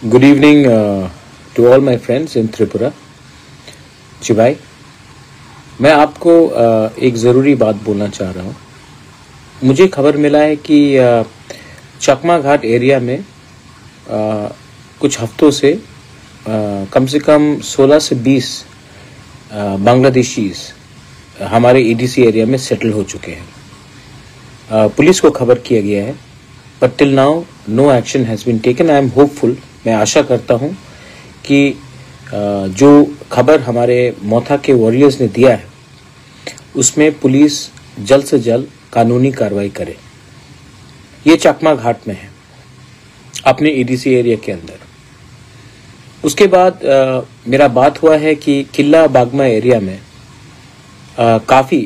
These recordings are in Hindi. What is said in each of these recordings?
Good evening to all my friends in Tripura. जी भाई, मैं आपको एक ज़रूरी बात बोलना चाह रहा हूँ। मुझे खबर मिला है कि चकमा घाट एरिया में कुछ हफ्तों से कम से कम 16 से 20 बांग्लादेशीज हमारे ईडीसी एरिया में सेटल हो चुके हैं। पुलिस को खबर किया गया है, but till now no action has been taken. I am hopeful, मैं आशा करता हूँ कि जो खबर हमारे मोथा के वॉरियर्स ने दिया है उसमें पुलिस जल्द से जल्द कानूनी कार्रवाई करे। ये चकमा घाट में है, अपने ईडीसी एरिया के अंदर। उसके बाद मेरा बात हुआ है कि किला बागमा एरिया में काफ़ी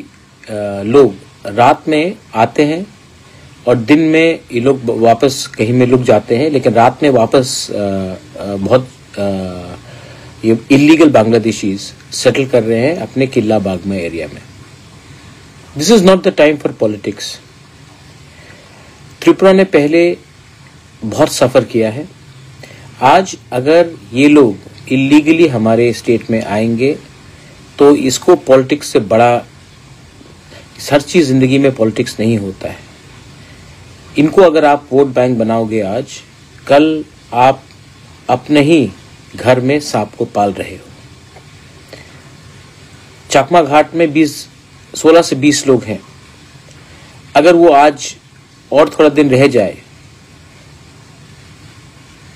लोग रात में आते हैं और दिन में ये लोग वापस कहीं में लुक जाते हैं, लेकिन रात में वापस बहुत ये इलीगल बांग्लादेशीज सेटल कर रहे हैं अपने किला बागमा एरिया में। This is not the time for politics. Tripura ने पहले बहुत सफ़र किया है। आज अगर ये लोग इलीगली हमारे स्टेट में आएंगे तो इसको पॉलिटिक्स से बड़ा, हर चीज़ ज़िंदगी में पॉलिटिक्स नहीं होता है। इनको अगर आप वोट बैंक बनाओगे आज, कल आप अपने ही घर में सांप को पाल रहे हो। चकमा घाट में 16 से 20 लोग हैं। अगर वो आज और थोड़ा दिन रह जाए,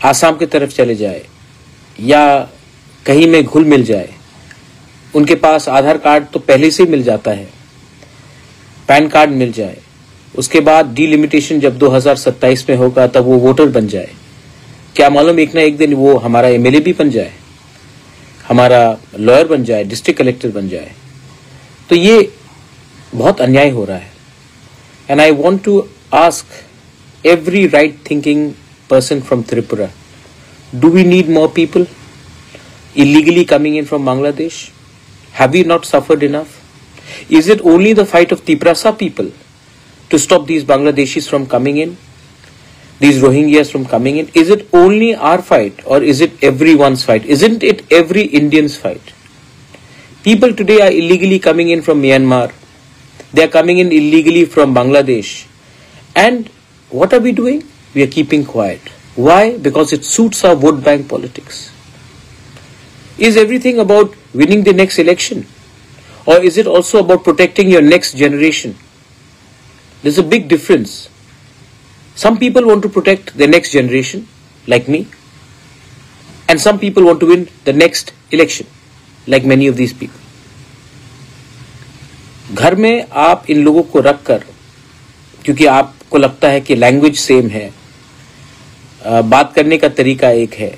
आसाम की तरफ चले जाए या कहीं में घुल मिल जाए, उनके पास आधार कार्ड तो पहले से ही मिल जाता है, पैन कार्ड मिल जाए, उसके बाद डिलिमिटेशन जब 2027 में होगा तब वो वोटर बन जाए, क्या मालूम एक ना एक दिन वो हमारा एमएलए भी बन जाए, हमारा लॉयर बन जाए, डिस्ट्रिक्ट कलेक्टर बन जाए। तो ये बहुत अन्याय हो रहा है। And I want to ask every right thinking person from Tripura, do we need more people illegally coming in from Bangladesh? Have we not suffered enough? Is it only the fight of Tiprasa people to stop these Bangladeshis from coming in, these Rohingyas from coming in? Is it only our fight, or is it everyone's fight? Isn't it every Indian's fight? People today are illegally coming in from Myanmar. They are coming in illegally from Bangladesh. And what are we doing? We are keeping quiet. Why? Because it suits our vote bank politics. Is everything about winning the next election? Or is it also about protecting your next generation? There's a big difference. Some people want to protect their next generation, like me. And some people want to win the next election, like many of these people. घर में आप इन लोगों को रख कर, क्योंकि आपको लगता है कि लैंग्वेज सेम है, बात करने का तरीका एक है,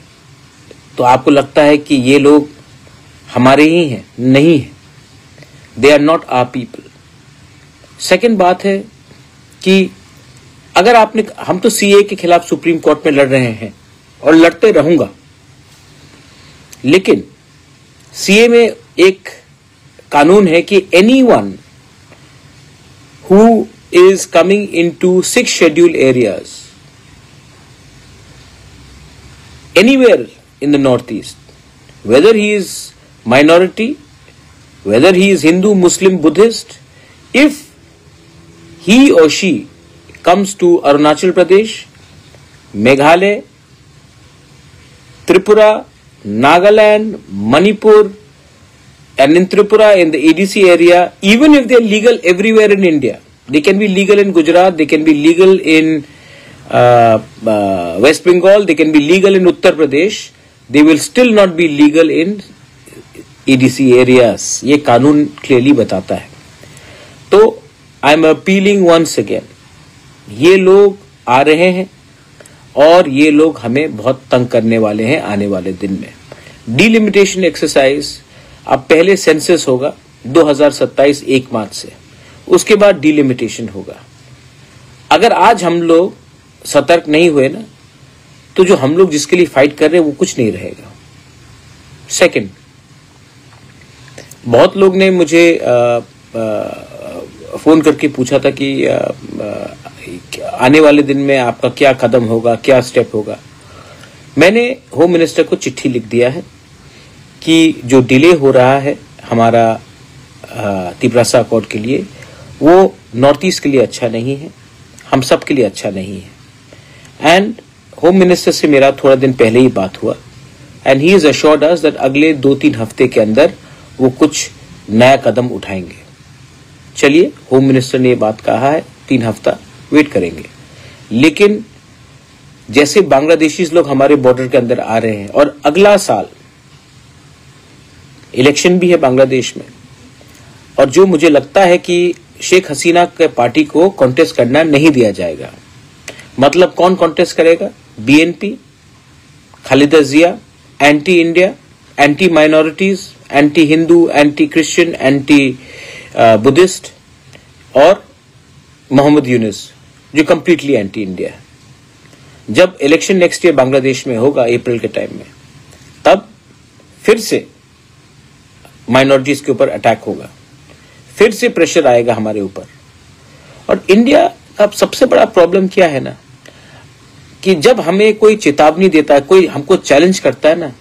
तो आपको लगता है कि ये लोग हमारे ही हैं। नहीं है, they are not our people. Second बात है कि अगर आपने, हम तो सीए के खिलाफ सुप्रीम कोर्ट में लड़ रहे हैं और लड़ते रहूंगा, लेकिन सीए में एक कानून है कि anyone who is coming into 6 scheduled areas anywhere in the northeast, whether he is minority, whether he is Hindu, Muslim, Buddhist, if he or she comes to Arunachal Pradesh, Meghalaya, Tripura, Nagaland, Manipur, and in Tripura, in the EDC area, even if they are legal everywhere in India, they can be legal in Gujarat, they can be legal in West Bengal, they can be legal in Uttar Pradesh, they will still not be legal in EDC areas. ये कानून क्लियरली बताता है। तो I am appealing once again, ये लोग आ रहे हैं और ये लोग हमें बहुत तंग करने वाले हैं आने वाले दिन में। डिलिमिटेशन एक्सरसाइज, अब पहले सेंसस होगा 2027 1 मार्च से, उसके बाद डिलिमिटेशन होगा। अगर आज हम लोग सतर्क नहीं हुए ना, तो जो हम लोग जिसके लिए फाइट कर रहे हैं वो कुछ नहीं रहेगा। सेकंड, बहुत लोग ने मुझे फोन करके पूछा था कि आने वाले दिन में आपका क्या कदम होगा, क्या स्टेप होगा। मैंने होम मिनिस्टर को चिट्ठी लिख दिया है कि जो डिले हो रहा है हमारा तिपरासा अकॉर्ड के लिए, वो नॉर्थ ईस्ट के लिए अच्छा नहीं है, हम सब के लिए अच्छा नहीं है। एंड होम मिनिस्टर से मेरा थोड़ा दिन पहले ही बात हुआ and he is assured us that अगले 2-3 हफ्ते के अंदर वो कुछ नया कदम उठाएंगे। चलिए, होम मिनिस्टर ने ये बात कहा है, 3 हफ्ता वेट करेंगे। लेकिन जैसे बांग्लादेशी लोग हमारे बॉर्डर के अंदर आ रहे हैं और अगला साल इलेक्शन भी है बांग्लादेश में, और जो मुझे लगता है कि शेख हसीना के पार्टी को कॉन्टेस्ट करना नहीं दिया जाएगा। मतलब कौन कॉन्टेस्ट करेगा? BNP, Khaleda Zia, anti India, anti minorities, anti Hindu, anti Christian, anti Buddhist, और मोहम्मद यूनुस जो कंप्लीटली एंटी इंडिया है। जब इलेक्शन नेक्स्ट ईयर बांग्लादेश में होगा अप्रैल के टाइम में, तब फिर से माइनॉरिटीज के ऊपर अटैक होगा, फिर से प्रेशर आएगा हमारे ऊपर। और इंडिया का सबसे बड़ा प्रॉब्लम क्या है ना, कि जब हमें कोई चेतावनी देता है, कोई हमको चैलेंज करता है ना,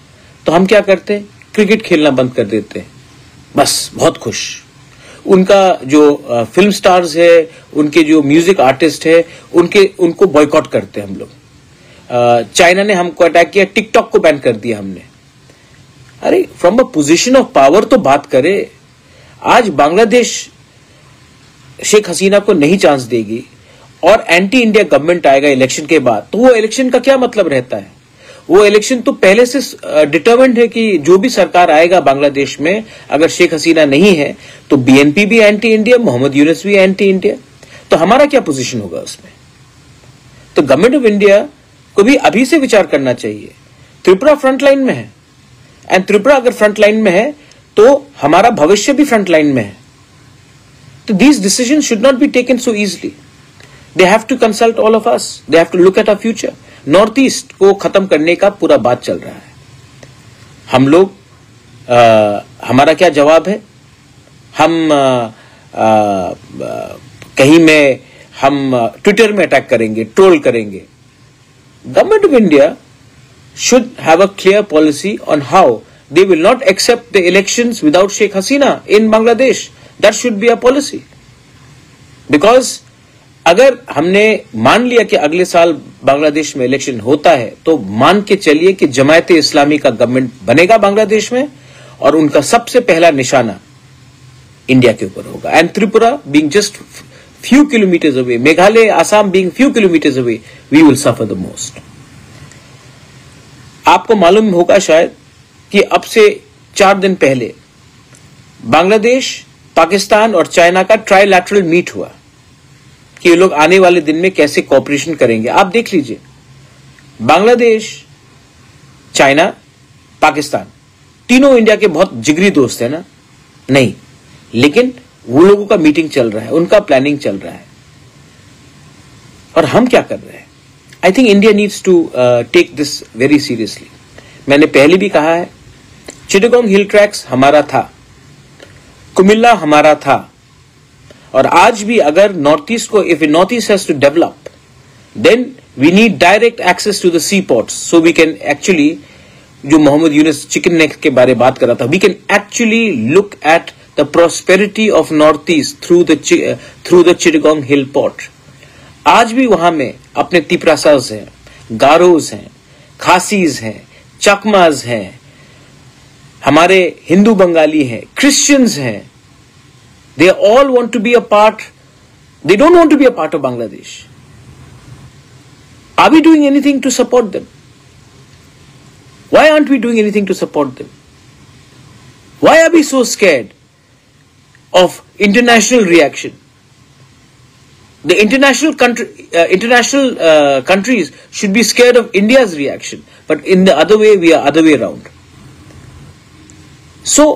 तो हम क्या करते हैं? क्रिकेट खेलना बंद कर देते हैं, बस बहुत खुश। उनका जो फिल्म स्टार्स है, उनके जो म्यूजिक आर्टिस्ट है, उनको बॉयकॉट करते हैं हम लोग। चाइना ने हमको अटैक किया, टिकटॉक को बैन कर दिया हमने। अरे, from a position of power तो बात करे। आज बांग्लादेश शेख हसीना को नहीं चांस देगी और एंटी इंडिया गवर्नमेंट आएगा इलेक्शन के बाद, तो वो इलेक्शन का क्या मतलब रहता है? वो इलेक्शन तो पहले से डिटरमाइंड है कि जो भी सरकार आएगा बांग्लादेश में, अगर शेख हसीना नहीं है तो बीएनपी भी एंटी इंडिया, मोहम्मद यूनुस भी एंटी इंडिया। तो हमारा क्या पोजीशन होगा उसमें? तो गवर्नमेंट ऑफ इंडिया को भी अभी से विचार करना चाहिए। त्रिपुरा फ्रंटलाइन में है, एंड त्रिपुरा अगर फ्रंटलाइन में है तो हमारा भविष्य भी फ्रंटलाइन में है। तो these decisions should not be taken so easily. They have to consult all of us, they have to look at our future. North east को खत्म करने का पूरा बात चल रहा है। हम लोग हमारा क्या जवाब है? हम कहीं में हम ट्विटर में अटैक करेंगे, ट्रोल करेंगे। Government of India should have a clear policy on how they will not accept the elections without Sheikh Hasina in Bangladesh. That should be a policy. Because अगर हमने मान लिया कि अगले साल बांग्लादेश में इलेक्शन होता है, तो मान के चलिए कि जमायत इस्लामी का गवर्नमेंट बनेगा बांग्लादेश में, और उनका सबसे पहला निशाना इंडिया के ऊपर होगा। And Tripura being just few kilometers away, Meghalaya, Assam being few kilometers away, we will suffer the most. आपको मालूम होगा शायद कि अब से 4 दिन पहले बांग्लादेश, पाकिस्तान और चाइना का ट्राइलैटरल मीट हुआ कि ये लोग आने वाले दिन में कैसे कोऑपरेशन करेंगे। आप देख लीजिए, बांग्लादेश, चाइना, पाकिस्तान तीनों इंडिया के बहुत जिगरी दोस्त है ना? नहीं, लेकिन वो लोगों का मीटिंग चल रहा है, उनका प्लानिंग चल रहा है, और हम क्या कर रहे हैं? I think India needs to take this very seriously. मैंने पहले भी कहा है, चिटागोंग हिल ट्रैक्स हमारा था, कुमिल्ला हमारा था, और आज भी अगर नॉर्थ ईस्ट को, if north east has to develop, then we need direct access to the sea ports, so we can actually, जो मोहम्मद यूनुस चिकन नेक के बारे बात कर रहा था, we can actually look at the prosperity of northeast through the Chittagong Hill Port. आज भी वहां में अपने तिपरासाज हैं, गारोज हैं, खासीज हैं, चकमाज हैं, हमारे हिंदू बंगाली हैं, क्रिश्चियंस हैं। They all want to be a part. They don't want to be a part of Bangladesh. Are we doing anything to support them? Why aren't we doing anything to support them? Why are we so scared of international reaction? The international countries should be scared of India's reaction, but in the other way, we are other way around. So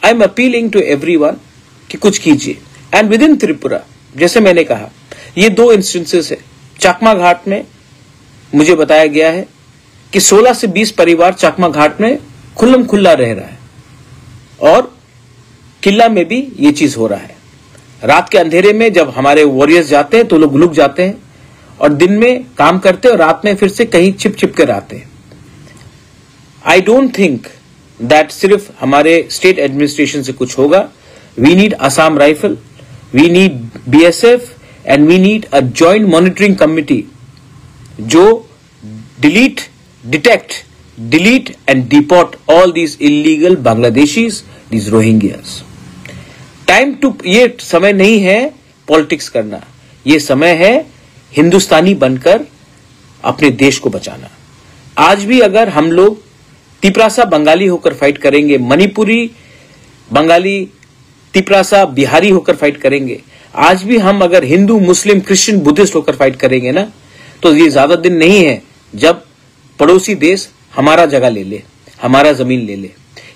I'm appealing to everyone कि कुछ कीजिए। And within Tripura, जैसे मैंने कहा, ये 2 इंस्टेंसेस है। चकमा घाट में मुझे बताया गया है कि 16 से 20 परिवार चकमा घाट में खुल्लम खुल्ला रह रहा है, और किला में भी ये चीज हो रहा है। रात के अंधेरे में जब हमारे वॉरियर्स जाते हैं तो लोग लुक जाते हैं, और दिन में काम करते हैं और रात में फिर से कहीं छिप छिप कर आते हैं। आई डोंट थिंक दैट सिर्फ हमारे स्टेट एडमिनिस्ट्रेशन से कुछ होगा. We need Assam rifle, we need BSF and we need a joint monitoring committee जो detect, delete and deport all these illegal Bangladeshis, these Rohingyas. ये समय नहीं है पॉलिटिक्स करना, ये समय है हिंदुस्तानी बनकर अपने देश को बचाना. आज भी अगर हम लोग तिपरासा बंगाली होकर फाइट करेंगे, मणिपुरी बंगाली तिपरासा बिहारी होकर फाइट करेंगे, आज भी हम अगर हिंदू मुस्लिम क्रिश्चियन बुद्धिस्ट होकर फाइट करेंगे ना, तो ये ज्यादा दिन नहीं है जब पड़ोसी देश हमारा जगह ले ले, हमारा जमीन ले ले.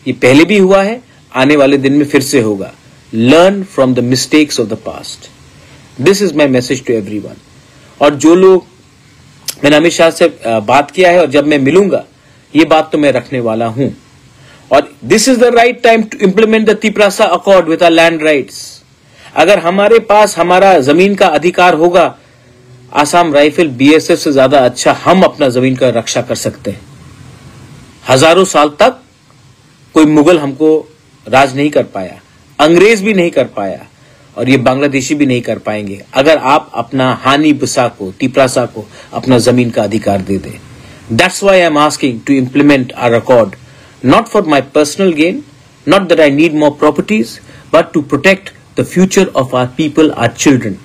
ये पहले भी हुआ है, आने वाले दिन में फिर से होगा. Learn from the mistakes of the past. This is my message to everyone. और जो लोग, मैंने अमित शाह से बात किया है और जब मैं मिलूंगा ये बात तो मैं रखने वाला हूं. और this is the right time to implement the Tiprasa accord with our land rights. अगर हमारे पास हमारा जमीन का अधिकार होगा, आसाम राइफल BSF से ज्यादा अच्छा हम अपना जमीन का रक्षा कर सकते हैं. हजारों साल तक कोई मुगल हमको राज नहीं कर पाया, अंग्रेज भी नहीं कर पाया, और ये बांग्लादेशी भी नहीं कर पाएंगे अगर आप अपना हानी बुसा को, तिपरासा को अपना जमीन का अधिकार दे दें. That's why I am asking to implement our accord, not for my personal gain, not that I need more properties, but to protect the future of our people, our children.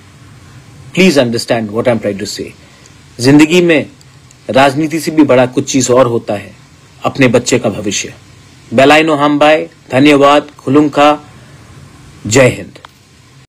Please understand what I am trying to say. जिंदगी में राजनीति से भी बड़ा कुछ चीज और होता है, अपने बच्चे का भविष्य. बेलाइनो हमबाई, धन्यवाद, खुलुंखा, जय हिंद.